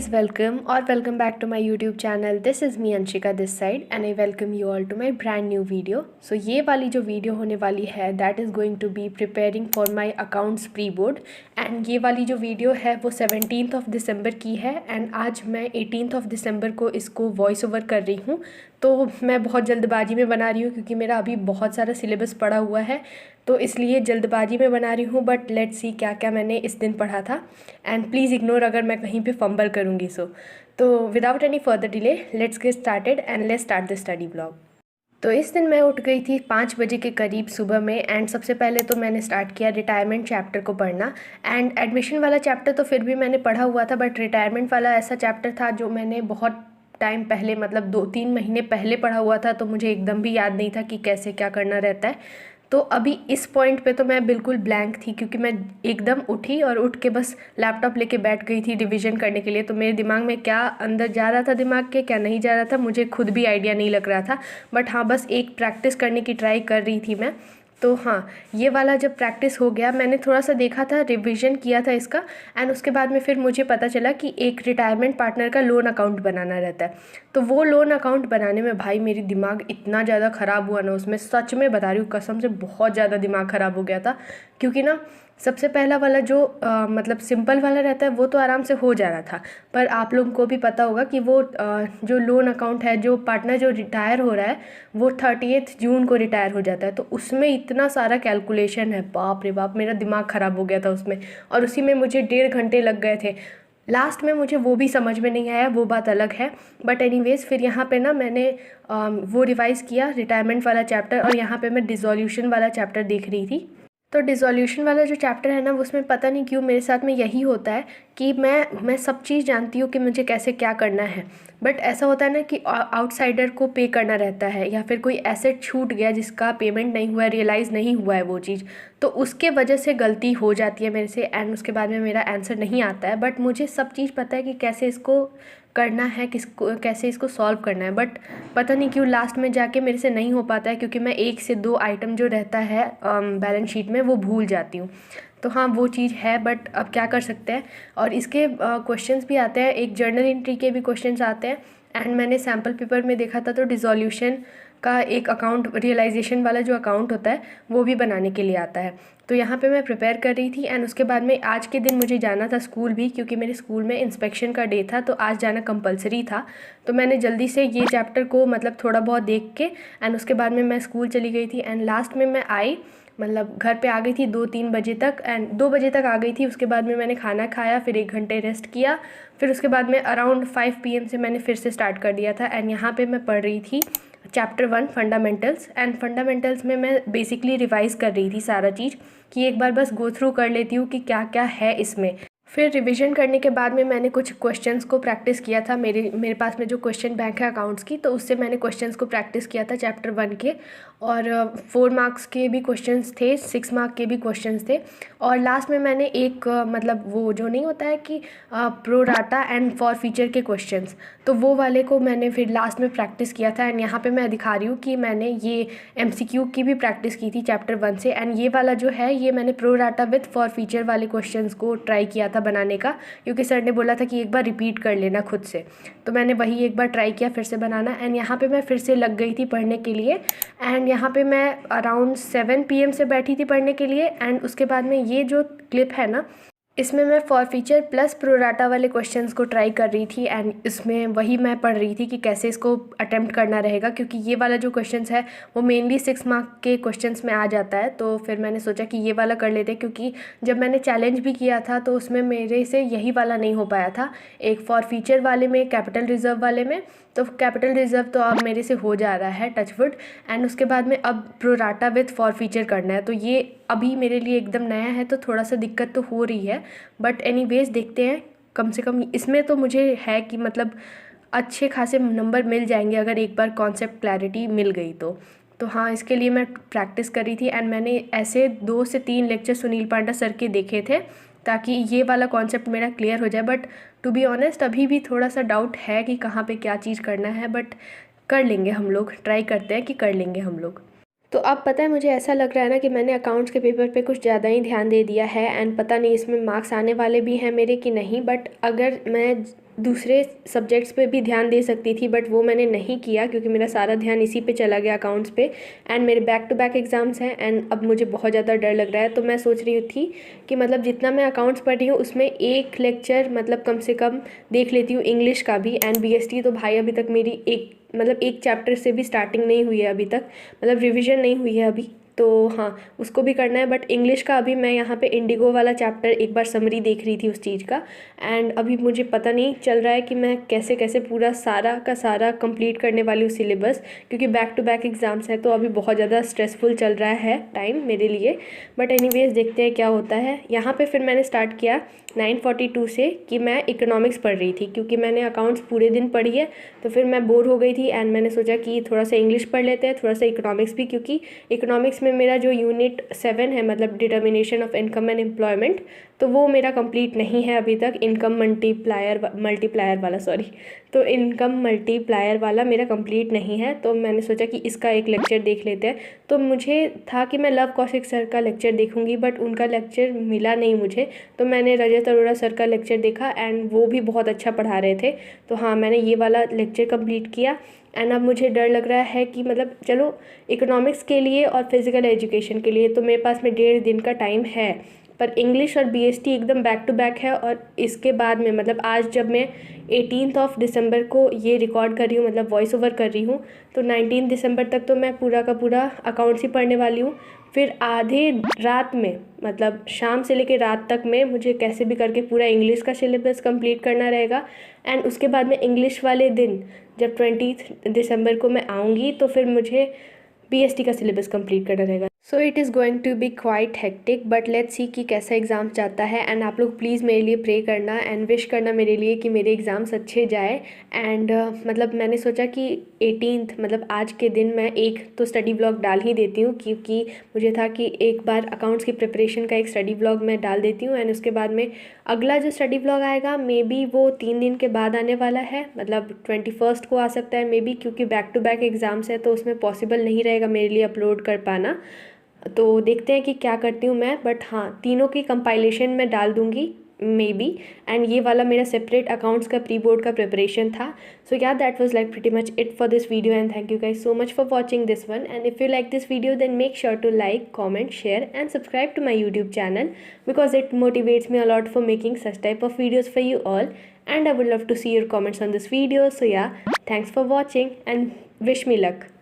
guys, welcome or welcome back to my YouTube channel. This is me Anshika this side and I welcome you all to my brand new video. So ये वाली जो video होने वाली है that is going to be preparing for my accounts pre-board and ये वाली जो video है वो 17th of December की है and आज मैं 18th of December को इसको वॉइस ओवर कर रही हूँ। तो मैं बहुत जल्दबाजी में बना रही हूँ क्योंकि मेरा अभी बहुत सारा सिलेबस पड़ा हुआ है, तो इसलिए जल्दबाजी में बना रही हूँ। बट लेट्स सी क्या क्या मैंने इस दिन पढ़ा था एंड प्लीज़ इग्नोर अगर मैं कहीं पे फंबल करूँगी तो without any further delay let's get started and let's start the study blog. तो इस दिन मैं उठ गई थी 5 बजे के करीब सुबह में एंड सबसे पहले तो मैंने स्टार्ट किया रिटायरमेंट चैप्टर को पढ़ना। एंड एडमिशन वाला चैप्टर तो फिर भी मैंने पढ़ा हुआ था, बट रिटायरमेंट वाला ऐसा चैप्टर था जो मैंने बहुत टाइम पहले मतलब 2-3 महीने पहले पढ़ा हुआ था, तो मुझे एकदम भी याद नहीं था कि कैसे क्या करना रहता है। तो अभी इस पॉइंट पे तो मैं बिल्कुल ब्लैंक थी क्योंकि मैं एकदम उठी और उठ के बस लैपटॉप लेके बैठ गई थी रिवीजन करने के लिए। तो मेरे दिमाग में क्या अंदर जा रहा था, दिमाग के क्या नहीं जा रहा था, मुझे खुद भी आइडिया नहीं लग रहा था। बट हाँ, बस एक प्रैक्टिस करने की ट्राई कर रही थी मैं। तो हाँ, ये वाला जब प्रैक्टिस हो गया, मैंने थोड़ा सा देखा था, रिवीजन किया था इसका एंड उसके बाद में फिर मुझे पता चला कि एक रिटायरमेंट पार्टनर का लोन अकाउंट बनाना रहता है। तो वो लोन अकाउंट बनाने में भाई मेरी दिमाग इतना ज़्यादा ख़राब हुआ ना, उसमें सच में बता रही हूँ, कसम से बहुत ज़्यादा दिमाग ख़राब हो गया था। क्योंकि ना सबसे पहला वाला जो मतलब सिंपल वाला रहता है वो तो आराम से हो जा रहा था, पर आप लोगों को भी पता होगा कि वो जो लोन अकाउंट है, जो पार्टनर जो रिटायर हो रहा है वो 30 जून को रिटायर हो जाता है। तो उसमें इतना सारा कैलकुलेशन है, बाप रे बाप, मेरा दिमाग ख़राब हो गया था उसमें। और उसी में मुझे 1.5 घंटे लग गए थे। लास्ट में मुझे वो भी समझ में नहीं आया, वो बात अलग है। बट एनीवेज़ फिर यहाँ पे ना मैंने वो रिवाइज़ किया रिटायरमेंट वाला चैप्टर, और यहाँ पे मैं डिसोल्यूशन वाला चैप्टर देख रही थी। तो डिसोल्यूशन वाला जो चैप्टर है ना, उसमें पता नहीं क्यों मेरे साथ में यही होता है कि मैं सब चीज़ जानती हूँ कि मुझे कैसे क्या करना है, बट ऐसा होता है ना कि आउटसाइडर को पे करना रहता है या फिर कोई एसेट छूट गया जिसका पेमेंट नहीं हुआ है, रियलाइज़ नहीं हुआ है वो चीज़, तो उसके वजह से गलती हो जाती है मेरे से एंड उसके बाद में मेरा आंसर नहीं आता है। बट मुझे सब चीज़ पता है कि कैसे इसको करना है, किसको कैसे इसको सॉल्व करना है, बट पता नहीं क्यों लास्ट में जाके मेरे से नहीं हो पाता है क्योंकि मैं 1 से 2 आइटम जो रहता है बैलेंस शीट में वो भूल जाती हूँ। तो हाँ, वो चीज़ है, बट अब क्या कर सकते हैं। और इसके क्वेश्चंस भी आते हैं, एक जर्नल एंट्री के भी क्वेश्चंस आते हैं एंड मैंने सैम्पल पेपर में देखा था तो डिसोल्यूशन का एक अकाउंट, रियलाइजेशन वाला जो अकाउंट होता है वो भी बनाने के लिए आता है। तो यहाँ पे मैं प्रिपेयर कर रही थी एंड उसके बाद में आज के दिन मुझे जाना था स्कूल भी, क्योंकि मेरे स्कूल में इंस्पेक्शन का डे था, तो आज जाना कंपलसरी था। तो मैंने जल्दी से ये चैप्टर को मतलब थोड़ा बहुत देख के एंड उसके बाद में मैं स्कूल चली गई थी एंड लास्ट में मैं आई, मतलब घर पे आ गई थी 2-3 बजे तक एंड 2 बजे तक आ गई थी। उसके बाद में मैंने खाना खाया, फिर 1 घंटे रेस्ट किया, फिर उसके बाद में अराउंड 5 PM से मैंने फिर से स्टार्ट कर दिया था एंड यहाँ पे मैं पढ़ रही थी चैप्टर 1 फंडामेंटल्स। एंड फंडामेंटल्स में मैं बेसिकली रिवाइज़ कर रही थी सारा चीज़ कि एक बार बस गो थ्रू कर लेती हूँ कि क्या क्या है इसमें। फिर रिवीजन करने के बाद में मैंने कुछ क्वेश्चंस को प्रैक्टिस किया था, मेरे पास में जो क्वेश्चन बैंक है अकाउंट्स की, तो उससे मैंने क्वेश्चंस को प्रैक्टिस किया था चैप्टर 1 के। और 4 मार्क्स के भी क्वेश्चंस थे, 6 मार्क के भी क्वेश्चंस थे। और लास्ट में मैंने एक मतलब वो जो नहीं होता है कि pro rata and for feature के क्वेश्चंस, तो वो वाले को मैंने फिर लास्ट में प्रैक्टिस किया था। एंड यहाँ पे मैं दिखा रही हूँ कि मैंने ये MCQ की भी प्रैक्टिस की थी चैप्टर 1 से एंड ये वाला जो है ये मैंने pro rata with for feature वाले क्वेश्चंस को ट्राई किया था बनाने का, क्योंकि सर ने बोला था कि एक बार रिपीट कर लेना खुद से। तो मैंने वही एक बार ट्राई किया फिर से बनाना एंड यहाँ पे मैं फिर से लग गई थी पढ़ने के लिए। एंड यहाँ पे मैं अराउंड 7 PM से बैठी थी पढ़ने के लिए एंड उसके बाद में ये जो क्लिप है ना, इसमें मैं फॉर फीचर प्लस प्रोराटा वाले क्वेश्चंस को ट्राई कर रही थी एंड इसमें वही मैं पढ़ रही थी कि कैसे इसको अटेम्प्ट करना रहेगा, क्योंकि ये वाला जो क्वेश्चंस है वो मेनली 6 मार्क के क्वेश्चंस में आ जाता है। तो फिर मैंने सोचा कि ये वाला कर लेते, क्योंकि जब मैंने चैलेंज भी किया था तो उसमें मेरे से यही वाला नहीं हो पाया था, एक फॉर फीचर वाले में, कैपिटल रिजर्व वाले में। तो कैपिटल रिजर्व तो अब मेरे से हो जा रहा है टचवुड, एंड उसके बाद में अब प्रोराटा विथ फॉर फीचर करना है, तो ये अभी मेरे लिए एकदम नया है, तो थोड़ा सा दिक्कत तो हो रही है। बट एनीवेज देखते हैं, कम से कम इसमें तो मुझे है कि मतलब अच्छे खासे नंबर मिल जाएंगे अगर एक बार कॉन्सेप्ट क्लैरिटी मिल गई तो हाँ, इसके लिए मैं प्रैक्टिस कर रही थी एंड मैंने ऐसे 2 से 3 लेक्चर सुनील पांडा सर के देखे थे ताकि ये वाला कॉन्सेप्ट मेरा क्लियर हो जाए। बट टू बी ऑनेस्ट अभी भी थोड़ा सा डाउट है कि कहाँ पे क्या चीज़ करना है, बट कर लेंगे हम लोग, ट्राई करते हैं कि कर लेंगे हम लोग। तो अब पता है मुझे ऐसा लग रहा है ना कि मैंने अकाउंट्स के पेपर पे कुछ ज़्यादा ही ध्यान दे दिया है एंड पता नहीं इसमें मार्क्स आने वाले भी हैं मेरे कि नहीं। बट अगर मैं दूसरे सब्जेक्ट्स पे भी ध्यान दे सकती थी, बट वो मैंने नहीं किया क्योंकि मेरा सारा ध्यान इसी पे चला गया, अकाउंट्स पे। एंड मेरे बैक टू बैक एग्ज़ाम्स हैं एंड अब मुझे बहुत ज़्यादा डर लग रहा है। तो मैं सोच रही थी कि मतलब जितना मैं अकाउंट्स पढ़ रही हूँ उसमें एक लेक्चर मतलब कम से कम देख लेती हूँ इंग्लिश का भी। एंड बीएसटी तो भाई अभी तक मेरी एक चैप्टर से भी स्टार्टिंग नहीं हुई है अभी तक, मतलब रिविज़न नहीं हुई है अभी। तो हाँ, उसको भी करना है। बट इंग्लिश का अभी मैं यहाँ पे इंडिगो वाला चैप्टर एक बार समरी देख रही थी उस चीज़ का। एंड अभी मुझे पता नहीं चल रहा है कि मैं कैसे कैसे पूरा सारा का सारा कंप्लीट करने वाली हूँ सिलेबस, क्योंकि बैक टू बैक एग्ज़ाम्स हैं। तो अभी बहुत ज़्यादा स्ट्रेसफुल चल रहा है टाइम मेरे लिए। बट एनीवेज देखते हैं क्या होता है। यहाँ पे फिर मैंने स्टार्ट किया 9:42 से कि मैं इकोनॉमिक्स पढ़ रही थी, क्योंकि मैंने अकाउंट्स पूरे दिन पढ़ी है तो फिर मैं बोर हो गई थी। एंड मैंने सोचा कि थोड़ा सा इंग्लिश पढ़ लेते हैं, थोड़ा सा इकोनॉमिक्स भी, क्योंकि इकोनॉमिक्स में मेरा जो यूनिट 7 है मतलब determination of income and employment, तो वो मेरा कंप्लीट नहीं है अभी तक। इनकम मल्टीप्लायर वाला, सॉरी, तो इनकम मल्टीप्लायर वाला मेरा कंप्लीट नहीं है। तो मैंने सोचा कि इसका एक लेक्चर देख लेते हैं। तो मुझे था कि मैं लव कौशिक सर का लेक्चर देखूंगी, बट उनका लेक्चर मिला नहीं मुझे। तो मैंने रजत अरोड़ा सर का लेक्चर देखा एंड वो भी बहुत अच्छा पढ़ा रहे थे। तो हाँ, मैंने ये वाला लेक्चर कंप्लीट किया। एंड अब मुझे डर लग रहा है कि मतलब चलो इकोनॉमिक्स के लिए और फिज़िकल एजुकेशन के लिए तो मेरे पास में 1.5 दिन का टाइम है, पर इंग्लिश और बीएसटी एकदम बैक टू बैक है। और इसके बाद में मतलब आज जब मैं 18 दिसंबर को ये रिकॉर्ड कर रही हूँ, मतलब वॉइस ओवर कर रही हूँ, तो 19 दिसंबर तक तो मैं पूरा का पूरा अकाउंट्स ही पढ़ने वाली हूँ। फिर आधे रात में मतलब शाम से लेकर रात तक में मुझे कैसे भी करके पूरा इंग्लिश का सिलेबस कंप्लीट करना रहेगा। एंड उसके बाद में इंग्लिश वाले दिन जब 20 दिसंबर को मैं आऊँगी तो फिर मुझे बीएसटी का सिलेबस कंप्लीट करना रहेगा। So it is going to be quite hectic, but let's see कि कैसा एग्ज़ाम जाता है। एंड आप लोग प्लीज़ मेरे लिए प्रे करना एंड विश करना मेरे लिए कि मेरे एग्ज़ाम्स अच्छे जाए। एंड मतलब मैंने सोचा कि 18 मतलब आज के दिन मैं एक तो स्टडी ब्लॉग डाल ही देती हूँ, क्योंकि मुझे था कि एक बार अकाउंट्स की प्रिपरेशन का एक स्टडी ब्लॉग मैं डाल देती हूँ। एंड उसके बाद में अगला जो स्टडी ब्लॉग आएगा मे बी वो 3 दिन के बाद आने वाला है, मतलब 21 को आ सकता है मे बी, क्योंकि बैक टू बैक एग्ज़ाम्स है तो उसमें पॉसिबल नहीं रहेगा मेरे लिए अपलोड कर पाना। तो देखते हैं कि क्या करती हूँ मैं। बट हाँ, तीनों की कंपाइलेशन मैं डाल दूँगी मे बी। एंड ये वाला मेरा सेपरेट अकाउंट्स का प्री बोर्ड का प्रिपरेशन था। सो या that was like pretty much it for this video and thank you guys so much for watching this one. And if you like this video then make sure to like, comment, share and subscribe to my YouTube channel, because it motivates me a lot for making such type of videos for you all. And I would love to see your comments on this video. So yeah, thanks for watching and wish me luck.